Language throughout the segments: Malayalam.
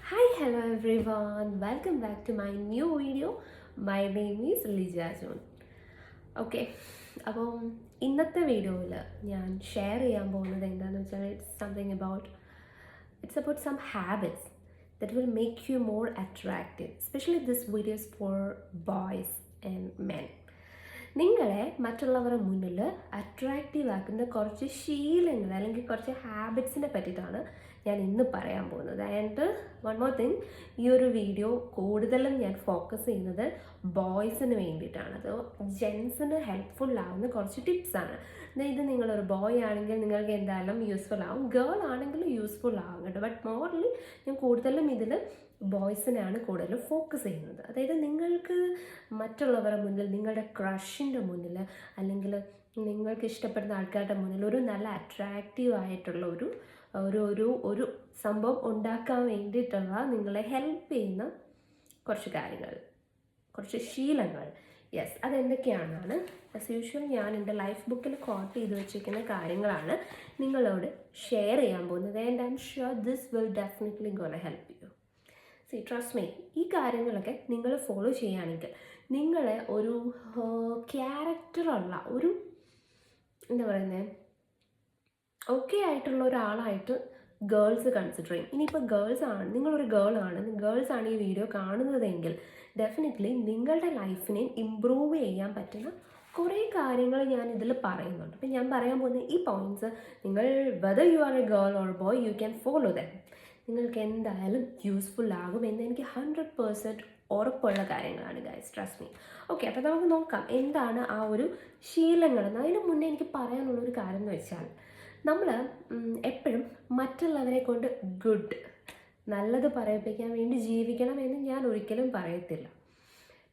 Hi, hello everyone. Welcome back to my new video. My name is Lija John. Okay, അപ്പം ഇന്നത്തെ വീഡിയോയിൽ ഞാൻ ഷെയർ ചെയ്യാൻ പോകുന്നത് എന്താണെന്ന് വെച്ചാൽ it's about some habits that will make you more attractive. Especially this video is for boys and men. നിങ്ങളെ മറ്റുള്ളവരുടെ മുന്നിൽ അട്രാക്റ്റീവ് ആക്കുന്ന കുറച്ച് ശീലങ്ങൾ അല്ലെങ്കിൽ കുറച്ച് ഹാബിറ്റ്സിനെ പറ്റിയിട്ടാണ് ഞാൻ ഇന്ന് പറയാൻ പോകുന്നത്. ആൻഡ് വൺ മോർ തിങ്, ഈ ഒരു വീഡിയോ കൂടുതലും ഞാൻ ഫോക്കസ് ചെയ്യുന്നത് ബോയ്സിന് വേണ്ടിയിട്ടാണ്. അത് ജെൻസിന് ഹെൽപ്ഫുൾ ആവുന്ന കുറച്ച് ടിപ്സാണ്. ഇത് നിങ്ങളൊരു ബോയ് ആണെങ്കിൽ നിങ്ങൾക്ക് എന്തായാലും യൂസ്ഫുൾ ആവും, ഗേൾ ആണെങ്കിലും യൂസ്ഫുൾ ആവും കേട്ടോ. ബട്ട് മോർലി ഞാൻ കൂടുതലും ഇതിൽ ബോയ്സിനെയാണ് കൂടുതലും ഫോക്കസ് ചെയ്യുന്നത്. അതായത് നിങ്ങൾക്ക് മറ്റുള്ളവരുടെ മുന്നിൽ, നിങ്ങളുടെ ക്രഷിൻ്റെ മുന്നിൽ, അല്ലെങ്കിൽ നിങ്ങൾക്ക് ഇഷ്ടപ്പെടുന്ന ആൾക്കാരുടെ മുന്നിൽ ഒരു നല്ല അട്രാക്റ്റീവ് ആയിട്ടുള്ള ഒരു ഒരു ഒരു ഒരു സംഭവം ഉണ്ടാക്കാൻ വേണ്ടിയിട്ടുള്ള നിങ്ങളെ ഹെൽപ്പ് ചെയ്യുന്ന കുറച്ച് കാര്യങ്ങൾ, കുറച്ച് ശീലങ്ങൾ. യെസ്, അതെന്തൊക്കെയാണെന്നാണ് ആസ് യൂഷ്വൽ ഞാൻ എൻ്റെ ലൈഫ് ബുക്കിൽ കോട്ട് ചെയ്ത് വെച്ചിരിക്കുന്ന കാര്യങ്ങളാണ് നിങ്ങളോട് ഷെയർ ചെയ്യാൻ പോകുന്നത്. And I am sure this will definitely gonna help U. C, trust me, ഈ കാര്യങ്ങളൊക്കെ നിങ്ങൾ ഫോളോ ചെയ്യുകയാണെങ്കിൽ നിങ്ങളെ ഒരു ക്യാരക്ടറുള്ള ഒരു എന്താ പറയുന്നത് ഓക്കെ ആയിട്ടുള്ള ഒരാളായിട്ട് ഗേൾസ് കൺസിഡർ ചെയ്യും. ഇനിയിപ്പോൾ നിങ്ങളൊരു ഗേൾസ് ആണ് ഈ വീഡിയോ കാണുന്നതെങ്കിൽ ഡെഫിനറ്റ്ലി നിങ്ങളുടെ ലൈഫിനെ ഇമ്പ്രൂവ് ചെയ്യാൻ പറ്റുന്ന കുറേ കാര്യങ്ങൾ ഞാൻ ഇതിൽ പറയുന്നുണ്ട്. അപ്പം ഞാൻ പറയാൻ പോകുന്ന ഈ പോയിൻറ്റ്സ് നിങ്ങൾ whether you are A girl or boy you can follow dum. നിങ്ങൾക്ക് എന്തായാലും യൂസ്ഫുൾ ആകുമെന്ന് എനിക്ക് 100% ഉറപ്പുള്ള കാര്യങ്ങളാണ് ഗൈസ്, ട്രസ്റ്റ് മീ. ഓക്കെ, അപ്പോൾ നമുക്ക് നോക്കാം എന്താണ് ആ ഒരു ശീലങ്ങളെന്ന്. അതിന് മുന്നേ എനിക്ക് പറയാനുള്ളൊരു കാര്യം എന്ന് വെച്ചാൽ, നമ്മൾ എപ്പോഴും മറ്റുള്ളവരെ കൊണ്ട് നല്ലത് പറയിപ്പിക്കാൻ വേണ്ടി ജീവിക്കണം എന്ന് ഞാൻ ഒരിക്കലും പറയത്തില്ല.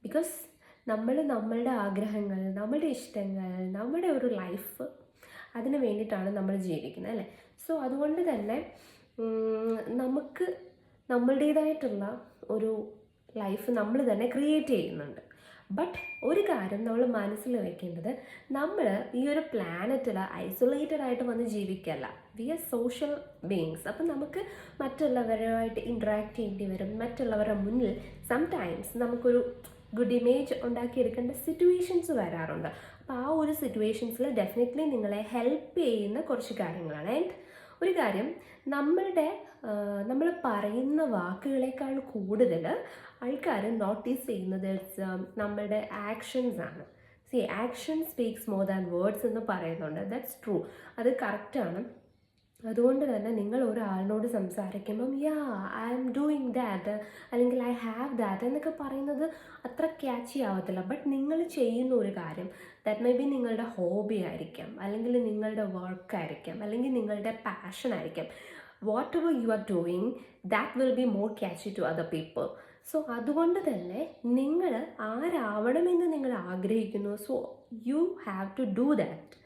ബിക്കോസ് നമ്മളുടെ ആഗ്രഹങ്ങൾ, നമ്മുടെ ഇഷ്ടങ്ങൾ, നമ്മുടെ ഒരു ലൈഫ്, അതിന് വേണ്ടിയിട്ടാണ് നമ്മൾ ജീവിക്കുന്നത്, അല്ലേ? സോ അതുകൊണ്ട് തന്നെ നമുക്ക് നമ്മളുടേതായിട്ടുള്ള ഒരു ലൈഫ് നമ്മൾ തന്നെ ക്രിയേറ്റ് ചെയ്യുന്നുണ്ട്. ബട്ട് ഒരു കാര്യം നമ്മൾ മനസ്സിൽ വെക്കേണ്ടത്, നമ്മൾ ഈ ഒരു പ്ലാനറ്റിൽ ഐസൊലേറ്റഡ് ആയിട്ട് വന്ന് ജീവിക്കല്ല. We are social beings. അപ്പം നമുക്ക് മറ്റുള്ളവരുമായിട്ട് ഇൻട്രാക്ട് ചെയ്യേണ്ടി വരും. മറ്റുള്ളവരുടെ മുന്നിൽ സംടൈംസ് നമുക്കൊരു ഗുഡ് ഇമേജ് ഉണ്ടാക്കിയെടുക്കേണ്ട സിറ്റുവേഷൻസ് വരാറുണ്ട്. അപ്പോൾ ആ ഒരു സിറ്റുവേഷൻസിൽ ഡെഫിനറ്റ്ലി നിങ്ങളെ ഹെൽപ്പ് ചെയ്യുന്ന കുറച്ച് കാര്യങ്ങളാണ്. ആൻഡ് ഒരു കാര്യം, നമ്മൾ പറയുന്ന വാക്കുകളേക്കാൾ കൂടുതൽ ആൾക്കാർ നോട്ടീസ് ചെയ്യുന്നത് നമ്മളുടെ ആക്ഷൻസ് ആണ്. C, action speaks more than words എന്ന് പറയുന്നുണ്ട്. ദാറ്റ്സ് ട്രൂ, അത് കറക്റ്റാണ്. അതുകൊണ്ട് തന്നെ നിങ്ങൾ ഒരാളിനോട് സംസാരിക്കുമ്പം ഐ ആം ഡൂയിങ് ദാറ്റ് അല്ലെങ്കിൽ ഐ ഹാവ് ദാറ്റ് എന്നൊക്കെ പറയുന്നത് അത്ര ക്യാച്ചി ആവത്തില്ല. ബട്ട് നിങ്ങൾ ചെയ്യുന്ന ഒരു കാര്യം, ദാറ്റ് മേ ബി നിങ്ങളുടെ ഹോബി ആയിരിക്കാം, അല്ലെങ്കിൽ നിങ്ങളുടെ വർക്കായിരിക്കാം, അല്ലെങ്കിൽ നിങ്ങളുടെ പാഷൻ ആയിരിക്കാം. Whatever you are doing, that will be more catchy to other people. So അതുകൊണ്ട് തന്നെ നിങ്ങൾ ആരാവണമെന്ന് നിങ്ങൾ ആഗ്രഹിക്കുന്നു, so you have to do that.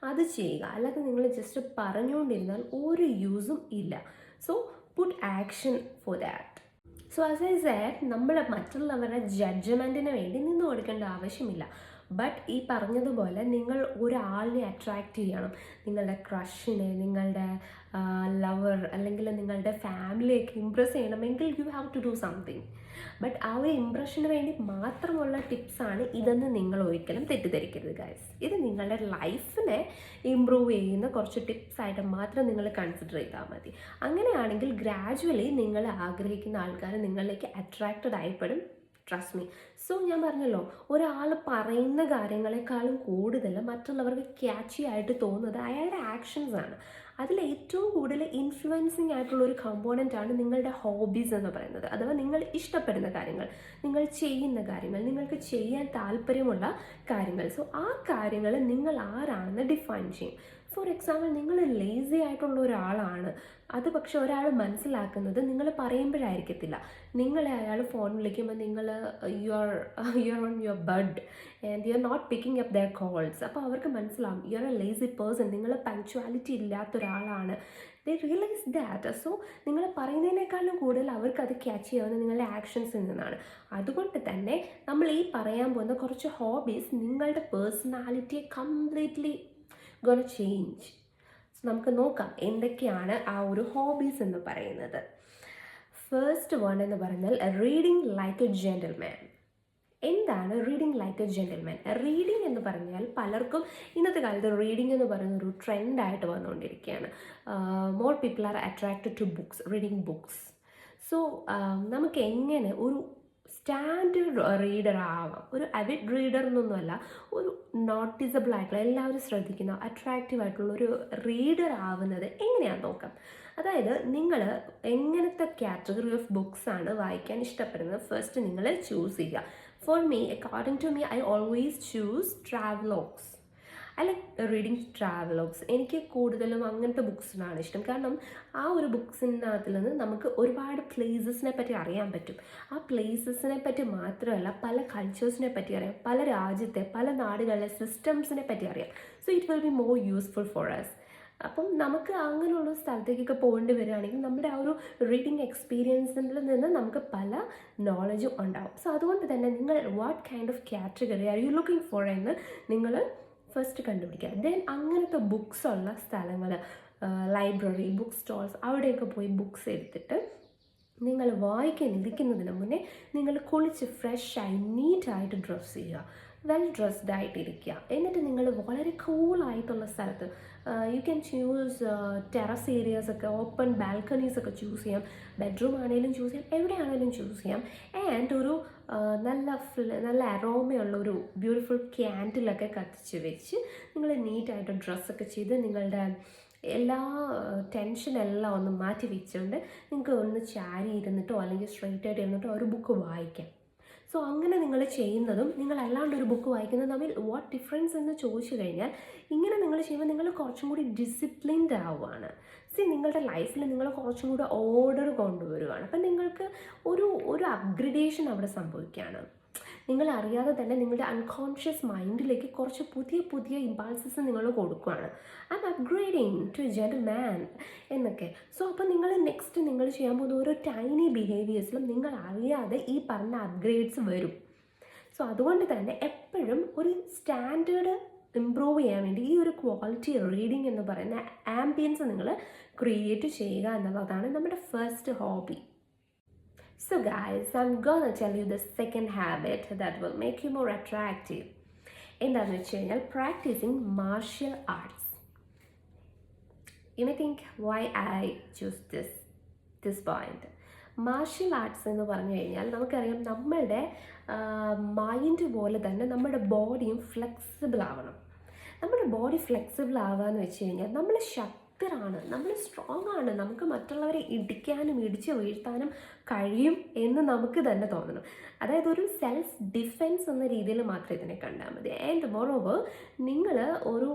അത് ചെയ്യുക. അല്ലാതെ നിങ്ങൾ ജസ്റ്റ് പറഞ്ഞുകൊണ്ടിരുന്നാൽ ഒരു യൂസും ഇല്ല. So put action for that. So as I said, നമ്മൾ മറ്റുള്ളവരുടെ ജഡ്ജ്മെൻറ്റിന് വേണ്ടി നിന്ന് കൊടുക്കേണ്ട ആവശ്യമില്ല. ബട്ട് ഈ പറഞ്ഞതുപോലെ നിങ്ങൾ ഒരാളിനെ അട്രാക്റ്റ് ചെയ്യണം. നിങ്ങളുടെ ക്രഷിനെ, നിങ്ങളുടെ ലവർ, അല്ലെങ്കിൽ നിങ്ങളുടെ ഫാമിലിയൊക്കെ ഇമ്പ്രസ് ചെയ്യണമെങ്കിൽ you have to do something. But ആ ഒരു ഇമ്പ്രഷന് വേണ്ടി മാത്രമുള്ള ടിപ്സാണ് ഇതെന്ന് നിങ്ങൾ ഒരിക്കലും തെറ്റിദ്ധരിക്കരുത് ഗൈസ്. ഇത് നിങ്ങളുടെ ലൈഫിനെ ഇമ്പ്രൂവ് ചെയ്യുന്ന കുറച്ച് ടിപ്സായിട്ട് മാത്രം നിങ്ങൾ കൺസിഡർ ചെയ്താൽ മതി. അങ്ങനെയാണെങ്കിൽ ഗ്രാജുവലി നിങ്ങൾ ആഗ്രഹിക്കുന്ന ആൾക്കാർ നിങ്ങളിലേക്ക് അട്രാക്റ്റഡ് ആയിപ്പെടും. Trust me. സോ ഞാൻ പറഞ്ഞല്ലോ, ഒരാൾ പറയുന്ന കാര്യങ്ങളെക്കാളും കൂടുതൽ മറ്റുള്ളവർക്ക് ക്യാച്ചി ആയിട്ട് തോന്നുന്നത് അയാളുടെ ആക്ഷൻസ് ആണ്. അതിൽ ഏറ്റവും കൂടുതൽ ഇൻഫ്ലുവൻസിങ് ആയിട്ടുള്ള ഒരു കമ്പോണൻ്റ് ആണ് നിങ്ങളുടെ ഹോബീസ് എന്ന് പറയുന്നത്. അഥവാ നിങ്ങൾ ഇഷ്ടപ്പെടുന്ന കാര്യങ്ങൾ, നിങ്ങൾ ചെയ്യുന്ന കാര്യങ്ങൾ, നിങ്ങൾക്ക് ചെയ്യാൻ താല്പര്യമുള്ള കാര്യങ്ങൾ. സോ ആ കാര്യങ്ങൾ നിങ്ങൾ ആരാണെന്ന് ഡിഫൈൻ ചെയ്യും. ഫോർ എക്സാമ്പിൾ, നിങ്ങൾ ലേസി ആയിട്ടുള്ള ഒരാളാണ്, അത് പക്ഷെ ഒരാൾ മനസ്സിലാക്കുന്നത് നിങ്ങൾ പറയുമ്പോഴായിരിക്കത്തില്ല. നിങ്ങളെ അയാൾ ഫോൺ വിളിക്കുമ്പോൾ നിങ്ങൾ you are on your bed and you are not picking up their calls. അപ്പോൾ അവർക്ക് മനസ്സിലാവും you are a lazy person, നിങ്ങൾ പങ്ക്ച്വാലിറ്റി ഇല്ലാത്തൊരാളാണ്. They realise that. സോ നിങ്ങൾ പറയുന്നതിനേക്കാളും കൂടുതൽ അവർക്ക് അത് ക്യാച്ച് ചെയ്യാവുന്ന നിങ്ങളുടെ ആക്ഷൻസിൽ നിന്നാണ്. അതുകൊണ്ട് തന്നെ നമ്മൾ ഈ പറയാൻ പോകുന്ന കുറച്ച് ഹോബീസ് നിങ്ങളുടെ പേഴ്സണാലിറ്റിയെ കംപ്ലീറ്റ്ലി ഗോണ ചേഞ്ച്. നമുക്ക് നോക്കാം എന്തൊക്കെയാണ് ആ ഒരു ഹോബീസ് എന്ന് പറയുന്നത്. ഫസ്റ്റ് വൺ എന്ന് പറഞ്ഞാൽ റീഡിങ് ലൈക്ക് എ ജെന്റിൽമാൻ. എന്താണ് reading like A gentleman? Reading എന്ന് പറഞ്ഞാൽ പലർക്കും ഇന്നത്തെ കാലത്ത് റീഡിങ് എന്ന് പറയുന്ന ഒരു ട്രെൻഡായിട്ട് വന്നുകൊണ്ടിരിക്കുകയാണ്. More people are attracted to books, reading books. So നമുക്ക് എങ്ങനെ ഒരു സ്റ്റാൻഡേർഡ് റീഡർ ആവാം, ഒരു അവിഡ് റീഡർ എന്നൊന്നുമല്ല, ഒരു നോട്ടീസബിൾ ആയിട്ടുള്ള എല്ലാവരും ശ്രദ്ധിക്കുന്ന അട്രാക്റ്റീവ് ആയിട്ടുള്ള ഒരു റീഡർ ആവുന്നത് എങ്ങനെയാണെന്ന് നോക്കാം. അതായത് നിങ്ങൾ എങ്ങനത്തെ കാറ്റഗറി ഓഫ് ബുക്സ് ആണ് വായിക്കാൻ ഇഷ്ടപ്പെടുന്നത് ഫസ്റ്റ് നിങ്ങൾ ചൂസ് ചെയ്യുക. For me, according to me, I always choose travelogues. I like reading travelogues. എനിക്ക് കൂടുതലും അങ്ങനത്തെ ബുക്സിനാണ് ഇഷ്ടം. കാരണം ആ ഒരു ബുക്സിനകത്തിൽ നിന്ന് നമുക്ക് ഒരുപാട് പ്ലേസസിനെ പറ്റി അറിയാൻ പറ്റും. ആ പ്ലേസസിനെ പറ്റി മാത്രമല്ല, പല കൾച്ചേഴ്സിനെ പറ്റി അറിയാം, പല രാജ്യത്തെ പല നാടുകളിലെ സിസ്റ്റംസിനെ പറ്റി അറിയാം. So it will be more useful for us. അപ്പം നമുക്ക് അങ്ങനെയുള്ള സ്ഥലത്തേക്കൊക്കെ പോകേണ്ടി വരികയാണെങ്കിൽ നമ്മുടെ ആ ഒരു റീഡിങ് എക്സ്പീരിയൻസിൽ നിന്ന് നമുക്ക് പല നോളജും ഉണ്ടാവും. സോ അതുകൊണ്ട് തന്നെ നിങ്ങൾ what kind of category are you looking for എന്ന് നിങ്ങൾ ഫസ്റ്റ് കണ്ടുപിടിക്കുക. ദെൻ അങ്ങനത്തെ ബുക്സ് ഉള്ള സ്ഥലങ്ങൾ, ലൈബ്രറി, ബുക്ക് സ്റ്റോൾസ്, അവിടെയൊക്കെ പോയി ബുക്സ് എടുത്തിട്ട് നിങ്ങൾ വായിക്കാൻ ഇരിക്കുന്നതിന് മുന്നേ നിങ്ങൾ കുളിച്ച് ഫ്രഷായി നീറ്റായിട്ട് ഡ്രസ്സ് ചെയ്യുക, വെൽ ഡ്രസ്ഡ് ആയിട്ടിരിക്കുക. എന്നിട്ട് നിങ്ങൾ വളരെ കൂളായിട്ടുള്ള സ്ഥലത്ത്, you can choose terrace areas ഒക്കെ, ഓപ്പൺ ബാൽക്കണീസ് ഒക്കെ ചൂസ് ചെയ്യാം, ബെഡ്റൂം ആണെങ്കിലും ചൂസ് ചെയ്യാം, എവിടെയാണെങ്കിലും ചൂസ് ചെയ്യാം. ആൻഡ് ഒരു നല്ല അറോമയുള്ള ഒരു ബ്യൂട്ടിഫുൾ ക്യാൻഡിലൊക്കെ കത്തിച്ച് വെച്ച് നിങ്ങൾ നീറ്റായിട്ട് ഡ്രസ്സൊക്കെ ചെയ്ത് നിങ്ങളുടെ എല്ലാ ടെൻഷനെല്ലാം ഒന്ന് മാറ്റി വെച്ചുകൊണ്ട് നിങ്ങൾക്ക് ഒന്ന് ചാരി ഇരുന്നിട്ടോ അല്ലെങ്കിൽ സ്ട്രെയിറ്റ് ആയിട്ട് ഇരുന്നിട്ടോ ഒരു ബുക്ക് വായിക്കാം. സോ അങ്ങനെ നിങ്ങൾ ചെയ്യുന്നതും നിങ്ങൾ അല്ലാണ്ട് ഒരു ബുക്ക് വായിക്കുന്നതും തമ്മിൽ വാട്ട് ഡിഫറൻസ് എന്ന് ചോദിച്ചു കഴിഞ്ഞാൽ, ഇങ്ങനെ നിങ്ങൾ ചെയ്യുമ്പോൾ നിങ്ങൾ കുറച്ചും കൂടി ഡിസിപ്ലിൻഡ് ആവുകയാണ്. നിങ്ങളുടെ ലൈഫിൽ നിങ്ങൾ കുറച്ചും കൂടി ഓർഡർ കൊണ്ടുവരികയാണ്. അപ്പം നിങ്ങൾക്ക് ഒരു അപ്ഗ്രഡേഷൻ അവിടെ സംഭവിക്കുകയാണ്. നിങ്ങൾ അറിയാതെ തന്നെ നിങ്ങളുടെ അൺകോൺഷ്യസ് മൈൻഡിലേക്ക് കുറച്ച് പുതിയ ഇമ്പാൾസസ് നിങ്ങൾ കൊടുക്കുകയാണ്. I am upgrading to a gentleman എന്നൊക്കെ. സോ അപ്പോൾ നിങ്ങൾ നെക്സ്റ്റ് നിങ്ങൾ ചെയ്യാൻ പോകുന്ന ഓരോ ടൈനി ബിഹേവിയേഴ്സിലും നിങ്ങൾ അറിയാതെ ഈ പറഞ്ഞ അപ്ഗ്രേഡ്സ് വരും. സോ അതുകൊണ്ട് തന്നെ എപ്പോഴും ഒരു സ്റ്റാൻഡേർഡ് ഇംപ്രൂവ് ചെയ്യാൻ വേണ്ടി ഈ ഒരു ക്വാളിറ്റി റീഡിംഗ് എന്ന് പറയുന്ന ആംബിയൻസ് നിങ്ങൾ ക്രിയേറ്റ് ചെയ്യുക എന്നുള്ളതാണ് നമ്മുടെ first hobby. So guys, I'm gonna tell you the second habit that will make you more attractive. എന്താണെന്ന് വെച്ച് കഴിഞ്ഞാൽ practising martial arts. You may think why I choose this point. Martial arts എന്ന് പറഞ്ഞു കഴിഞ്ഞാൽ നമുക്കറിയാം, നമ്മളുടെ മൈൻഡ് പോലെ തന്നെ നമ്മുടെ ബോഡിയും ഫ്ലെക്സിബിൾ ആവണം. നമ്മുടെ ബോഡി ഫ്ലെക്സിബിൾ ആവാന്ന് വെച്ച് കഴിഞ്ഞാൽ നമ്മൾ ശക്തരാണ്, നമ്മൾ സ്ട്രോങ് ആണ്, നമുക്ക് മറ്റുള്ളവരെ ഇടിക്കാനും ഇടിച്ച് വീഴ്ത്താനും കഴിയും എന്ന് നമുക്ക് തന്നെ തോന്നണം. അതായത് ഒരു സെൽഫ് ഡിഫെൻസ് എന്ന രീതിയിൽ മാത്രമേ ഇതിനെ കണ്ടാൽ മതി. ആൻഡ് മോറോവർ നിങ്ങൾ ഒരു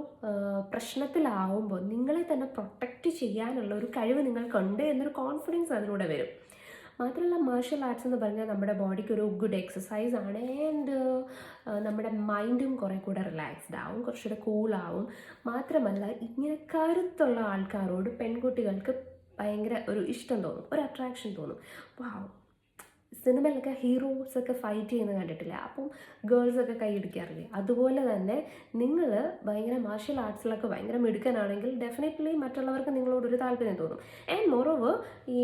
പ്രശ്നത്തിലാവുമ്പോൾ നിങ്ങളെ തന്നെ പ്രൊട്ടക്റ്റ് ചെയ്യാനുള്ള ഒരു കഴിവ് നിങ്ങൾക്കുണ്ട് എന്നൊരു കോൺഫിഡൻസ് അതിലൂടെ വരും. മാത്രമല്ല മാർഷ്യൽ ആർട്സ് എന്ന് പറഞ്ഞാൽ നമ്മുടെ ബോഡിക്ക് ഒരു ഗുഡ് എക്സസൈസ് ആണ്. ആൻഡ് നമ്മുടെ മൈൻഡും കുറേ കൂടെ റിലാക്സ്ഡ് ആവും, കുറച്ചുകൂടെ കൂളാവും. മാത്രമല്ല ഇങ്ങനെ കരുത്തുള്ള ആൾക്കാരോട് പെൺകുട്ടികൾക്ക് ഭയങ്കര ഒരു ഇഷ്ടം തോന്നും, ഒരു അട്രാക്ഷൻ തോന്നും. വാവ്, സിനിമയിലൊക്കെ ഹീറോസൊക്കെ ഫൈറ്റ് ചെയ്യുന്നത് കണ്ടിട്ടില്ല, അപ്പം ഗേൾസൊക്കെ കൈയടിക്കാറില്ലേ? അതുപോലെ തന്നെ നിങ്ങൾ ഭയങ്കര മാർഷ്യൽ ആർട്സിലൊക്കെ ഭയങ്കര മിടുക്കനാണെങ്കിൽ ഡെഫിനറ്റ്ലി മറ്റുള്ളവർക്ക് നിങ്ങളോടൊരു താല്പര്യം തോന്നും. ആൻഡ് മോറോവർ ഈ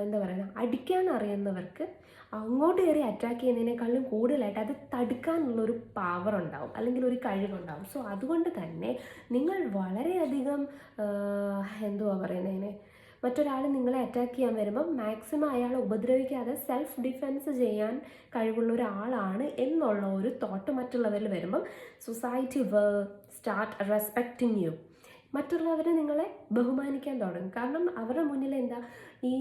എന്താ പറയുക, അടിക്കാൻ അറിയുന്നവർക്ക് അങ്ങോട്ട് കയറി അറ്റാക്ക് ചെയ്യുന്നതിനേക്കാളും കൂടുതലായിട്ട് അത് തടുക്കാനുള്ളൊരു പവർ ഉണ്ടാവും, അല്ലെങ്കിൽ ഒരു കഴിവുണ്ടാവും. സോ അതുകൊണ്ട് തന്നെ നിങ്ങൾ വളരെയധികം എന്തുവാ പറയുന്നതിനെ, മറ്റൊരാൾ നിങ്ങളെ അറ്റാക്ക് ചെയ്യാൻ വരുമ്പം മാക്സിമം അയാളെ ഉപദ്രവിക്കാതെ സെൽഫ് ഡിഫെൻസ് ചെയ്യാൻ കഴിവുള്ള ഒരാളാണ് എന്നുള്ള ഒരു തോട്ട് മറ്റുള്ളവരിൽ വരുമ്പം സൊസൈറ്റി വിൽ സ്റ്റാർട്ട് റെസ്പെക്റ്റിങ് യു. മറ്റുള്ളവർ നിങ്ങളെ ബഹുമാനിക്കാൻ തുടങ്ങും. കാരണം അവരുടെ മുന്നിൽ എന്താ, ഈ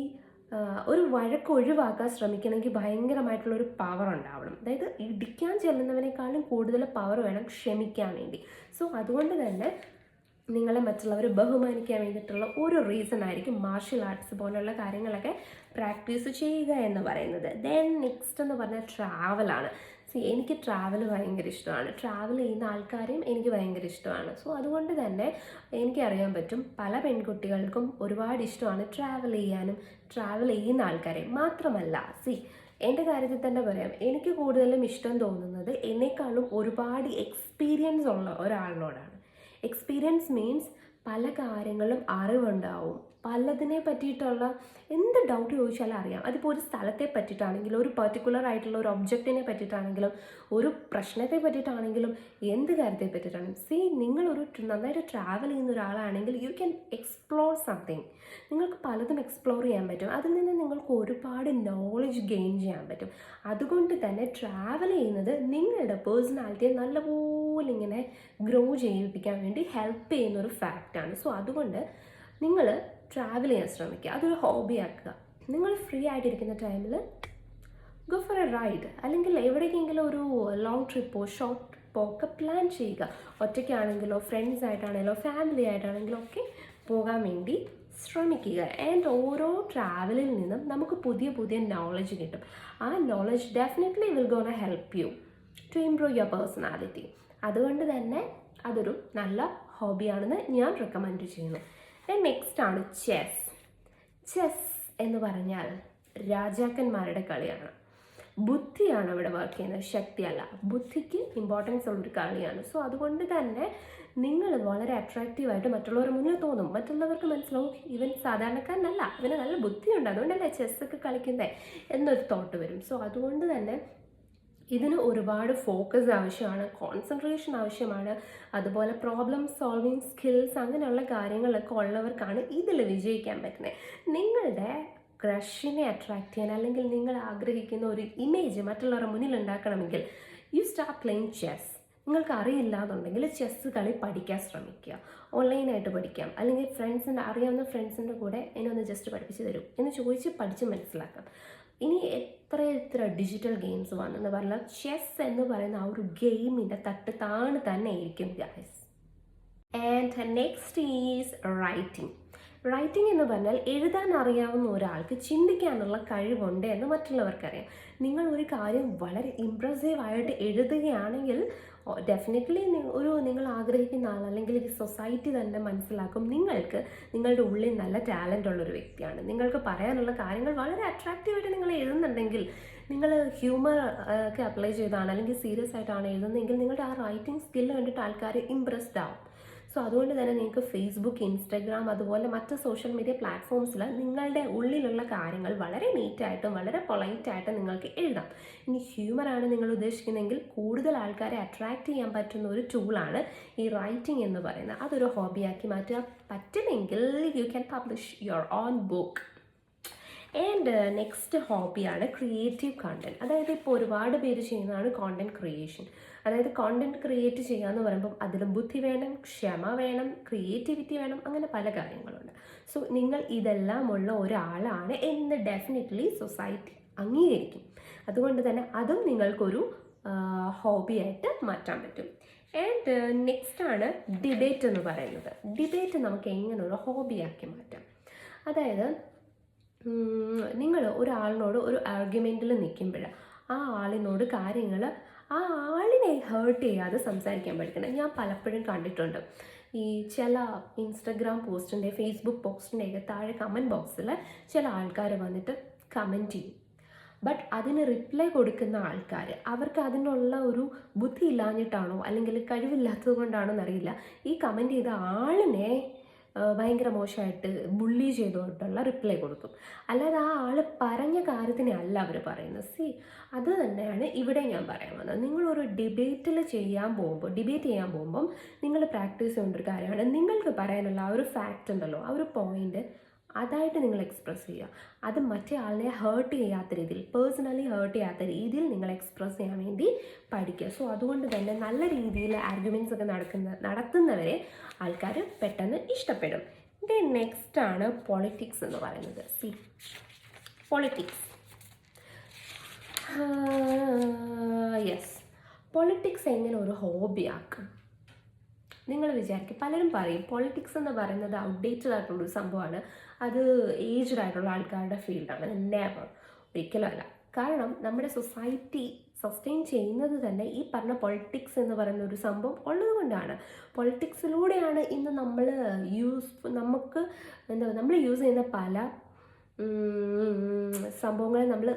ഒരു വഴക്ക് ഒഴിവാക്കാൻ ശ്രമിക്കണമെങ്കിൽ ഭയങ്കരമായിട്ടുള്ളൊരു പവർ ഉണ്ടാവണം. അതായത് ഇടിക്കാൻ ചെല്ലുന്നവനേക്കാളും കൂടുതൽ പവർ വേണം ക്ഷമിക്കാൻ വേണ്ടി. സോ അതുകൊണ്ട് തന്നെ നിങ്ങളെ മറ്റുള്ളവർ ബഹുമാനിക്കാൻ വേണ്ടിയിട്ടുള്ള ഒരു റീസൺ ആയിരിക്കും മാർഷ്യൽ ആർട്സ് പോലുള്ള കാര്യങ്ങളൊക്കെ പ്രാക്ടീസ് ചെയ്യുക എന്ന് പറയുന്നത്. ദെൻ നെക്സ്റ്റ് എന്ന് പറഞ്ഞാൽ ട്രാവലാണ്. എനിക്ക് ട്രാവൽ ഭയങ്കര ഇഷ്ടമാണ്. ട്രാവൽ ചെയ്യുന്ന ആൾക്കാരെയും എനിക്ക് ഭയങ്കര ഇഷ്ടമാണ്. സോ അതുകൊണ്ട് തന്നെ എനിക്കറിയാൻ പറ്റും പല പെൺകുട്ടികൾക്കും ഒരുപാട് ഇഷ്ടമാണ് ട്രാവൽ ചെയ്യാനും ട്രാവൽ ചെയ്യുന്ന ആൾക്കാരെയും. മാത്രമല്ല എൻ്റെ കാര്യത്തിൽ തന്നെ പറയാം, എനിക്ക് കൂടുതലും ഇഷ്ടം തോന്നുന്നത് എന്നെക്കാളും ഒരുപാട് എക്സ്പീരിയൻസ് ഉള്ള ഒരാളിനോടാണ്. എക്സ്പീരിയൻസ് മീൻസ് പല കാര്യങ്ങളും അറിവുണ്ടാവും, പലതിനെ പറ്റിയിട്ടുള്ള എന്ത് ഡൗട്ട് ചോദിച്ചാലും അറിയാം. അതിപ്പോൾ ഒരു സ്ഥലത്തെ പറ്റിയിട്ടാണെങ്കിലും ഒരു പെർട്ടിക്കുലർ ആയിട്ടുള്ള ഒരു ഒബ്ജക്റ്റിനെ പറ്റിയിട്ടാണെങ്കിലും ഒരു പ്രശ്നത്തെ പറ്റിയിട്ടാണെങ്കിലും എന്ത് കാര്യത്തെ പറ്റിയിട്ടാണെങ്കിലും നിങ്ങളൊരു നന്നായിട്ട് ട്രാവൽ ചെയ്യുന്ന ഒരാളാണെങ്കിൽ യു ക്യാൻ എക്സ്പ്ലോർ സംതിങ്. നിങ്ങൾക്ക് പലതും എക്സ്പ്ലോർ ചെയ്യാൻ പറ്റും. അതിൽ നിന്ന് നിങ്ങൾക്ക് ഒരുപാട് നോളജ് ഗെയിൻ ചെയ്യാൻ പറ്റും. അതുകൊണ്ട് തന്നെ ട്രാവൽ ചെയ്യുന്നത് നിങ്ങളുടെ പേഴ്സണാലിറ്റിയെ നല്ലപോലെ ഇങ്ങനെ ഗ്രോ ചെയ്യിപ്പിക്കാൻ വേണ്ടി ഹെൽപ്പ് ചെയ്യുന്ന ഒരു ഫാക്റ്റാണ്. സോ അതുകൊണ്ട് നിങ്ങൾ ട്രാവൽ ചെയ്യാൻ ശ്രമിക്കുക, അതൊരു ഹോബി ആക്കുക. നിങ്ങൾ ഫ്രീ ആയിട്ടിരിക്കുന്ന ടൈമിൽ ഗോ ഫോർ എ റൈഡ്, അല്ലെങ്കിൽ എവിടേക്കെങ്കിലും ഒരു ലോങ് ട്രിപ്പോ ഷോർട്ട് ട്രിപ്പോ ഒക്കെ പ്ലാൻ ചെയ്യുക. ഒറ്റയ്ക്കാണെങ്കിലോ ഫ്രണ്ട്സ് ആയിട്ടാണെങ്കിലോ ഫാമിലി ആയിട്ടാണെങ്കിലോ ഒക്കെ പോകാൻ വേണ്ടി ശ്രമിക്കുക. ആൻഡ് ഓരോ ട്രാവലിൽ നിന്നും നമുക്ക് പുതിയ പുതിയ നോളജ് കിട്ടും. ആ knowledge definitely will gonna help you to improve your personality. അതുകൊണ്ട് തന്നെ അതൊരു നല്ല ഹോബിയാണെന്ന് ഞാൻ റെക്കമെൻഡ് ചെയ്യുന്നു. നെക്സ്റ്റ് ആണ് ചെസ്. ചെസ് എന്ന് പറഞ്ഞാൽ രാജാക്കന്മാരുടെ കളിയാണ്. ബുദ്ധിയാണ് അവിടെ വർക്ക് ചെയ്യുന്നത്, ശക്തിയല്ല. ബുദ്ധിക്ക് ഇമ്പോർട്ടൻസ് ഉള്ളൊരു കളിയാണ്. സോ അതുകൊണ്ട് തന്നെ നിങ്ങൾ വളരെ അട്രാക്റ്റീവായിട്ട് മറ്റുള്ളവരുടെ മുന്നിൽ തോന്നും. മറ്റുള്ളവർക്ക് മനസ്സിലാവും ഇവൻ സാധാരണക്കാരനല്ല, ഇവന് നല്ല ബുദ്ധിയുണ്ട്, അതുകൊണ്ടല്ലേ ചെസ്സൊക്കെ കളിക്കുന്നത് എന്നൊരു തോട്ട് വരും. സോ അതുകൊണ്ട് തന്നെ ഇതിന് ഒരുപാട് ഫോക്കസ് ആവശ്യമാണ്, കോൺസെൻട്രേഷൻ ആവശ്യമാണ്. അതുപോലെ പ്രോബ്ലം സോൾവിങ് സ്കിൽസ് അങ്ങനെയുള്ള കാര്യങ്ങളൊക്കെ ഉള്ളവർക്കാണ് ഇതിൽ വിജയിക്കാൻ പറ്റുന്നത്. നിങ്ങളുടെ ക്രഷിനെ അട്രാക്റ്റ് ചെയ്യാൻ, അല്ലെങ്കിൽ നിങ്ങൾ ആഗ്രഹിക്കുന്ന ഒരു ഇമേജ് മറ്റുള്ളവരുടെ മുന്നിൽ ഉണ്ടാക്കണമെങ്കിൽ യു സ്റ്റാർട്ട് പ്ലേയിങ് ചെസ്. നിങ്ങൾക്ക് അറിയില്ല എന്നുണ്ടെങ്കിൽ ചെസ്സ് കളി പഠിക്കാൻ ശ്രമിക്കുക. ഓൺലൈനായിട്ട് പഠിക്കാം, അല്ലെങ്കിൽ അറിയാവുന്ന ഫ്രണ്ട്സിൻ്റെ കൂടെ എന്നെ ഒന്ന് ജസ്റ്റ് പഠിപ്പിച്ച് തരും എന്ന് ചോദിച്ച് പഠിച്ച് മനസ്സിലാക്കാം. ഇനി എത്ര ഡിജിറ്റൽ ഗെയിംസ് വന്നെന്ന് പറഞ്ഞാൽ ചെസ് എന്ന് പറയുന്ന ആ ഒരു ഗെയിമിൻ്റെ തട്ട് താണ് തന്നെ ആയിരിക്കും guys. And next is writing. Writing എന്ന് പറഞ്ഞാൽ എഴുതാൻ അറിയാവുന്ന ഒരാൾക്ക് ചിന്തിക്കാനുള്ള കഴിവുണ്ട് എന്ന് മറ്റുള്ളവർക്കറിയാം. നിങ്ങൾ ഒരു കാര്യം വളരെ ഇംപ്രസീവായിട്ട് എഴുതുകയാണെങ്കിൽ ഡെഫിനറ്റ്ലി നിങ്ങൾ ആഗ്രഹിക്കുന്ന ആൾ, അല്ലെങ്കിൽ ഈ സൊസൈറ്റി തന്നെ മനസ്സിലാക്കും നിങ്ങൾക്ക് നിങ്ങളുടെ ഉള്ളിൽ നല്ല ടാലൻ്റ് ഉള്ളൊരു വ്യക്തിയാണ്. നിങ്ങൾക്ക് പറയാനുള്ള കാര്യങ്ങൾ വളരെ അട്രാക്റ്റീവായിട്ട് നിങ്ങൾ എഴുതുന്നുണ്ടെങ്കിൽ, നിങ്ങൾ ഹ്യൂമർ ഒക്കെ അപ്ലൈ ചെയ്താണ് അല്ലെങ്കിൽ സീരിയസ് ആയിട്ടാണ് എഴുതുന്നതെങ്കിൽ നിങ്ങളുടെ ആ റൈറ്റിംഗ് സ്കില്ല് കണ്ടിട്ട് ആൾക്കാർ ഇംപ്രസ്ഡ് ആവും. സോ അതുകൊണ്ട് തന്നെ നിങ്ങൾക്ക് ഫേസ്ബുക്ക്, ഇൻസ്റ്റഗ്രാം അതുപോലെ മറ്റ് സോഷ്യൽ മീഡിയ പ്ലാറ്റ്ഫോംസിൽ നിങ്ങളുടെ ഉള്ളിലുള്ള കാര്യങ്ങൾ വളരെ നീറ്റായിട്ടും വളരെ പൊളൈറ്റായിട്ടും നിങ്ങൾക്ക് എഴുതാം. ഇനി ഹ്യൂമറാണ് നിങ്ങൾ ഉദ്ദേശിക്കുന്നതെങ്കിൽ കൂടുതൽ ആൾക്കാരെ അട്രാക്റ്റ് ചെയ്യാൻ പറ്റുന്ന ഒരു ടൂളാണ് ഈ റൈറ്റിംഗ് എന്ന് പറയുന്നത്. അതൊരു ഹോബിയാക്കി മാറ്റുക. പറ്റുമെങ്കിൽ you can publish your own book. And next ഹോബിയാണ് ക്രിയേറ്റീവ് കണ്ടൻറ്. അതായത് ഇപ്പോൾ ഒരുപാട് പേര് ചെയ്യുന്നതാണ് കോണ്ടൻറ് ക്രിയേഷൻ. അതായത് കോണ്ടൻറ് ക്രിയേറ്റ് ചെയ്യുക എന്ന് പറയുമ്പം അതിൽ ബുദ്ധി വേണം, ക്ഷമ വേണം, ക്രിയേറ്റിവിറ്റി വേണം, അങ്ങനെ പല കാര്യങ്ങളുണ്ട്. സോ നിങ്ങൾ ഇതെല്ലാം ഉള്ള ഒരാളാണ് എന്ന് ഡെഫിനറ്റ്ലി സൊസൈറ്റി അംഗീകരിക്കും. അതുകൊണ്ട് തന്നെ അതും നിങ്ങൾക്കൊരു ഹോബിയായിട്ട് മാറ്റാൻ പറ്റും. ആൻഡ് നെക്സ്റ്റ് ആണ് ഡിബേറ്റ് എന്ന് പറയുന്നത്. ഡിബേറ്റ് നമുക്ക് എങ്ങനെ ഒരു ഹോബിയാക്കി മാറ്റാം. അതായത് നിങ്ങൾ ഒരാളിനോട് ഒരു ആർഗ്യുമെൻറ്റിൽ നിൽക്കുമ്പോൾ ആ ആളിനോട് കാര്യങ്ങൾ ആ ആളിനെ ഹേർട്ട് ചെയ്യാതെ സംസാരിക്കാൻ പഠിക്കണം. ഞാൻ പലപ്പോഴും കണ്ടിട്ടുണ്ട് ഈ ചില ഇൻസ്റ്റഗ്രാം പോസ്റ്റിൻ്റെ, ഫേസ്ബുക്ക് പോസ്റ്റിൻ്റെയൊക്കെ താഴെ കമൻറ്റ് ബോക്സിൽ ചില ആൾക്കാർ വന്നിട്ട് കമൻറ്റ് ചെയ്യും. ബട്ട് അതിന് റിപ്ലൈ കൊടുക്കുന്ന ആൾക്കാർ അവർക്ക് അതിനുള്ള ഒരു ബുദ്ധി ഇല്ലാഞ്ഞിട്ടാണോ അല്ലെങ്കിൽ കഴിവില്ലാത്തത് കൊണ്ടാണോ എന്നറിയില്ല, ഈ കമൻറ്റ് ചെയ്ത ആളിനെ ഭയങ്കര മോശമായിട്ട് ബുള്ളി ചെയ്തുകൊണ്ടുള്ള റിപ്ലൈ കൊടുക്കും. അല്ലാതെ ആ ആൾ പറഞ്ഞ കാര്യത്തിനെ അല്ല അവർ പറയുന്നത്. അത് തന്നെയാണ് ഇവിടെ ഞാൻ പറയാൻ വന്നത്. നിങ്ങളൊരു ഡിബേറ്റ് ചെയ്യാൻ പോകുമ്പം നിങ്ങൾ പ്രാക്ടീസ് ചെയ്യേണ്ട ഒരു കാര്യമാണ് നിങ്ങൾക്ക് പറയാനുള്ള ആ ഒരു ഫാക്റ്റ് ഉണ്ടല്ലോ, ആ ഒരു പോയിന്റ് അതായിട്ട് നിങ്ങൾ എക്സ്പ്രസ് ചെയ്യുക. അത് മറ്റേ ആളിനെ ഹേർട്ട് ചെയ്യാത്ത രീതിയിൽ, പേഴ്സണലി ഹേർട്ട് ചെയ്യാത്ത രീതിയിൽ നിങ്ങൾ എക്സ്പ്രസ് ചെയ്യാൻ വേണ്ടി പഠിക്കുക. സോ അതുകൊണ്ട് തന്നെ നല്ല രീതിയിൽ ആർഗ്യുമെൻറ്റ്സ് ഒക്കെ നടത്തുന്നവരെ ആൾക്കാർ പെട്ടെന്ന് ഇഷ്ടപ്പെടും. നെക്സ്റ്റ് ആണ് പൊളിറ്റിക്സ് എന്ന് പറയുന്നത്. പൊളിറ്റിക്സ്, യെസ്, പൊളിറ്റിക്സ് എങ്ങനെ ഒരു ഹോബിയാക്കും നിങ്ങൾ വിചാരിക്കും. പലരും പറയും പൊളിറ്റിക്സ് എന്ന് പറയുന്നത് ഔട്ട്ഡേറ്റഡ് ആയിട്ടുള്ളൊരു സംഭവമാണ്, അത് ഏജ്ഡ് ആയിട്ടുള്ള ആൾക്കാരുടെ ഫീൽഡാണ്. നെവർ, ഒരിക്കലും അല്ല. കാരണം നമ്മുടെ സൊസൈറ്റി സസ്റ്റെയിൻ ചെയ്യുന്നത് തന്നെ ഈ പറഞ്ഞ പൊളിറ്റിക്സ് എന്ന് പറയുന്ന ഒരു സംഭവം ഉള്ളത് കൊണ്ടാണ്. പൊളിറ്റിക്സിലൂടെയാണ് ഇന്ന് നമ്മൾ യൂസ് ചെയ്യുന്ന പല സംഭവങ്ങളെ നമ്മൾ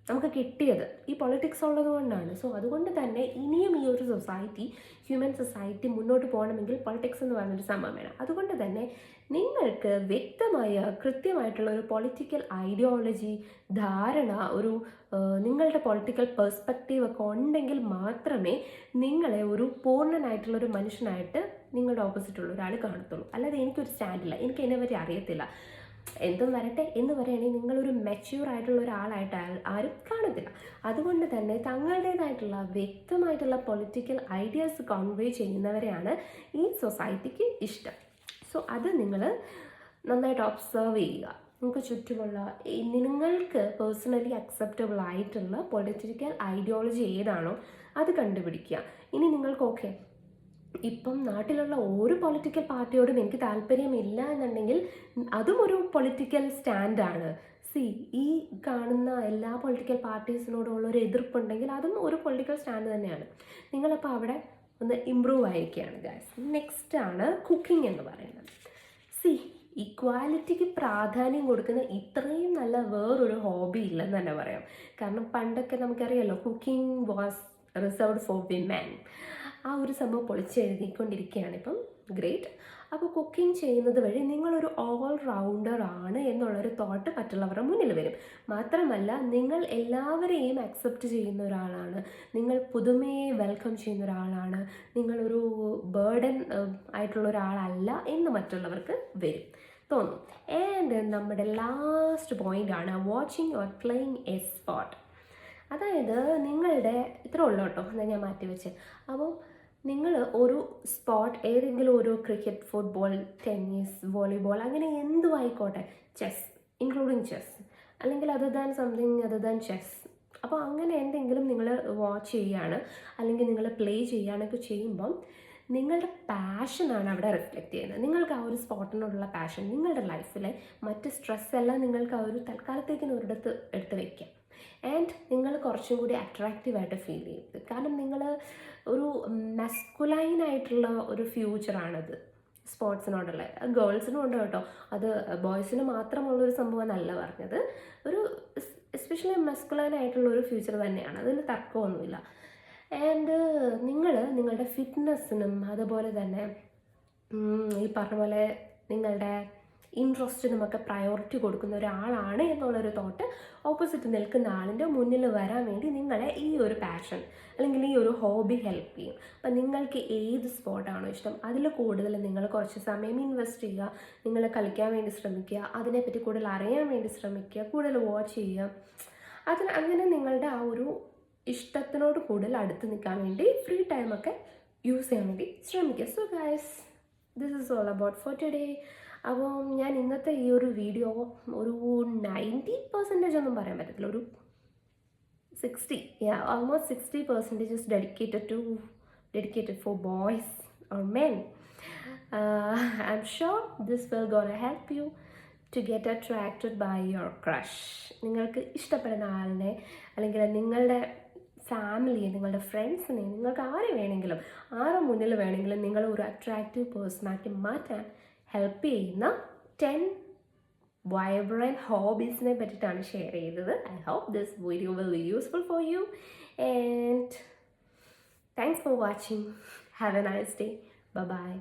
നമുക്ക് കിട്ടിയത് ഈ പൊളിറ്റിക്സ് ഉള്ളത് കൊണ്ടാണ്. സോ അതുകൊണ്ട് തന്നെ ഇനിയും ഈ ഒരു സൊസൈറ്റി, ഹ്യൂമൻ സൊസൈറ്റി മുന്നോട്ട് പോകണമെങ്കിൽ പൊളിറ്റിക്സ് എന്ന് പറയുന്നൊരു സംഭവം വേണം. അതുകൊണ്ട് തന്നെ നിങ്ങൾക്ക് വ്യക്തമായ കൃത്യമായിട്ടുള്ള ഒരു പൊളിറ്റിക്കൽ ഐഡിയോളജി, ധാരണ, ഒരു നിങ്ങളുടെ പൊളിറ്റിക്കൽ പെർസ്പെക്റ്റീവ് ഒക്കെ ഉണ്ടെങ്കിൽ മാത്രമേ നിങ്ങളെ ഒരു പൂർണ്ണനായിട്ടുള്ളൊരു മനുഷ്യനായിട്ട് നിങ്ങളുടെ ഓപ്പോസിറ്റുള്ള ഒരാൾ കാണത്തുള്ളൂ. അല്ലാതെ എനിക്കൊരു സ്റ്റാൻഡില്ല, എനിക്ക് അതിനെപ്പറ്റി അറിയത്തില്ല, എന്തും വരട്ടെ എന്ന് പറയുകയാണെങ്കിൽ നിങ്ങളൊരു മെച്യൂർ ആയിട്ടുള്ള ഒരാളായിട്ട് ആരും കാണത്തില്ല. അതുകൊണ്ട് തന്നെ തങ്ങളുടേതായിട്ടുള്ള വ്യക്തമായിട്ടുള്ള പൊളിറ്റിക്കൽ ഐഡിയാസ് കൺവേ ചെയ്യുന്നവരെയാണ് ഈ സൊസൈറ്റിക്ക് ഇഷ്ടം. സോ അത് നിങ്ങൾ നന്നായിട്ട് ഒബ്സർവ് ചെയ്യുക. നിങ്ങൾക്ക് ചുറ്റുമുള്ള നിങ്ങൾക്ക് പേഴ്സണലി അക്സെപ്റ്റബിൾ ആയിട്ടുള്ള പൊളിറ്റിക്കൽ ഐഡിയോളജി ഏതാണോ അത് കണ്ടുപിടിക്കുക. ഇനി നിങ്ങൾക്ക് ഓക്കെ ഇപ്പം നാട്ടിലുള്ള ഒരു പൊളിറ്റിക്കൽ പാർട്ടിയോടും എനിക്ക് താല്പര്യമില്ല എന്നുണ്ടെങ്കിൽ അതും ഒരു പൊളിറ്റിക്കൽ സ്റ്റാൻഡാണ്. ഈ കാണുന്ന എല്ലാ പൊളിറ്റിക്കൽ പാർട്ടീസിനോടുള്ള ഒരു എതിർപ്പുണ്ടെങ്കിൽ അതും ഒരു പൊളിറ്റിക്കൽ സ്റ്റാൻഡ് തന്നെയാണ്. നിങ്ങളപ്പോൾ അവിടെ ഒന്ന് ഇമ്പ്രൂവ് ആയിരിക്കുകയാണ് ഗൈസ്. നെക്സ്റ്റ് ആണ് കുക്കിംഗ് എന്ന് പറയുന്നത്. ഇക്വാലിറ്റിക്ക് പ്രാധാന്യം കൊടുക്കുന്ന ഇത്രയും നല്ല വേറൊരു ഹോബി ഇല്ലെന്ന് തന്നെ പറയാം. കാരണം പണ്ടൊക്കെ നമുക്കറിയാമല്ലോ, cooking was reserved for women. ആ ഒരു സംഭവം പൊളിച്ചെഴുതിക്കൊണ്ടിരിക്കുകയാണ് ഇപ്പം. ഗ്രേറ്റ്. അപ്പോൾ കുക്കിംഗ് ചെയ്യുന്നത് വഴി നിങ്ങളൊരു ഓൾ റൗണ്ടർ ആണ് എന്നുള്ളൊരു തോട്ട് മറ്റുള്ളവരുടെ മുന്നിൽ വരും. മാത്രമല്ല നിങ്ങൾ എല്ലാവരെയും അക്സെപ്റ്റ് ചെയ്യുന്ന ഒരാളാണ്, നിങ്ങൾ പുതുമയെ വെൽക്കം ചെയ്യുന്ന ഒരാളാണ്, നിങ്ങളൊരു ബേർഡൻ ആയിട്ടുള്ള ഒരാളല്ല എന്ന് മറ്റുള്ളവർക്ക് വരും തോന്നും. ആൻഡ് നമ്മുടെ ലാസ്റ്റ് പോയിൻ്റാണ് watching or playing A sport. അതായത് നിങ്ങളുടെ ഇത്ര ഉള്ളു കേട്ടോ, എന്നാൽ ഞാൻ മാറ്റി വെച്ച്. അപ്പോൾ നിങ്ങൾ ഒരു സ്പോർട്ട്, ഏതെങ്കിലും ഒരു ക്രിക്കറ്റ്, ഫുട്ബോൾ, ടെന്നീസ്, വോളിബോൾ, അങ്ങനെ എന്തും ആയിക്കോട്ടെ, ചെസ് ഇൻക്ലൂഡിങ് ചെസ്, അല്ലെങ്കിൽ other than something other than chess. അപ്പോൾ അങ്ങനെ എന്തെങ്കിലും നിങ്ങൾ വാച്ച് ചെയ്യുകയാണ് അല്ലെങ്കിൽ നിങ്ങൾ പ്ലേ ചെയ്യുകയാണൊക്കെ ചെയ്യുമ്പം നിങ്ങളുടെ പാഷനാണ് അവിടെ റിഫ്ലക്റ്റ് ചെയ്യുന്നത്. നിങ്ങൾക്ക് ആ ഒരു സ്പോർട്ടിനോടുള്ള പാഷൻ നിങ്ങളുടെ ലൈഫിലെ മറ്റ് സ്ട്രെസ് എല്ലാം നിങ്ങൾക്ക് ആ ഒരു തൽക്കാലത്തേക്കിന് ഒരിടത്ത് എടുത്ത് വയ്ക്കാം. ആൻഡ് നിങ്ങൾ കുറച്ചും കൂടി അട്രാക്റ്റീവായിട്ട് ഫീൽ ചെയ്യും. കാരണം നിങ്ങൾ ഒരു മസ്കുലൈനായിട്ടുള്ള ഒരു ഫ്യൂച്ചറാണത് സ്പോർട്സിനോടുള്ള. ഗേൾസിനും ഉണ്ട് കേട്ടോ, അത് ബോയ്സിന് മാത്രമുള്ളൊരു സംഭവം എന്നല്ല പറഞ്ഞത്. ഒരു എസ്പെഷ്യലി മസ്കുലൈനായിട്ടുള്ള ഒരു ഫ്യൂച്ചർ തന്നെയാണ്, അതിന് തർക്കമൊന്നുമില്ല. ആൻഡ് നിങ്ങൾ നിങ്ങളുടെ ഫിറ്റ്നസ്സിനും അതുപോലെ തന്നെ ഈ പറഞ്ഞ പോലെ നിങ്ങളുടെ ഇൻട്രസ്റ്റിനുമൊക്കെ പ്രയോറിറ്റി കൊടുക്കുന്ന ഒരാളാണ് എന്നുള്ളൊരു തോട്ട് ഓപ്പോസിറ്റ് നിൽക്കുന്ന ആളിൻ്റെ മുന്നിൽ വരാൻ വേണ്ടി നിങ്ങളെ ഈ ഒരു പാഷൻ അല്ലെങ്കിൽ ഈ ഒരു ഹോബി ഹെൽപ്പ് ചെയ്യും. അപ്പം നിങ്ങൾക്ക് ഏത് സ്പോർട്ടാണോ ഇഷ്ടം അതിൽ കൂടുതൽ നിങ്ങൾ കുറച്ച് സമയം ഇൻവെസ്റ്റ് ചെയ്യുക, നിങ്ങൾ കളിക്കാൻ വേണ്ടി ശ്രമിക്കുക, അതിനെപ്പറ്റി കൂടുതൽ അറിയാൻ വേണ്ടി ശ്രമിക്കുക, കൂടുതൽ വാച്ച് ചെയ്യുക. അങ്ങനെ നിങ്ങളുടെ ആ ഒരു ഇഷ്ടത്തിനോട് കൂടുതൽ അടുത്ത് നിൽക്കാൻ വേണ്ടി ഫ്രീ ടൈമൊക്കെ യൂസ് ചെയ്യാൻ വേണ്ടി ശ്രമിക്കുക. So guys, this is all about for today. അപ്പോൾ ഞാൻ ഇന്നത്തെ ഈ ഒരു വീഡിയോ ഒരു 90% ഒന്നും പറയാൻ പറ്റത്തില്ല, ഒരു 60, almost 60% is dedicated for boys or men. I'm sure this will gonna help you to get attracted by your crush. നിങ്ങൾക്ക് ഇഷ്ടപ്പെടുന്ന ആളിനെ അല്ലെങ്കിൽ നിങ്ങളുടെ ഫാമിലിയെ, നിങ്ങളുടെ ഫ്രണ്ട്സിനെ, നിങ്ങൾക്ക് ആരെ വേണമെങ്കിലും, ആരുടെ മുന്നിൽ വേണമെങ്കിലും നിങ്ങൾ ഒരു അട്രാക്റ്റീവ് പേഴ്സണാക്കി മാറ്റാൻ ഹെൽപ്പ് ചെയ്യുന്ന 10 വൈബ്രൻറ്റ് ഹോബീസിനെ പറ്റിയിട്ടാണ് ഷെയർ ചെയ്തത്. I hope this video will be useful for you and thanks for watching. Have a nice day. Bye by.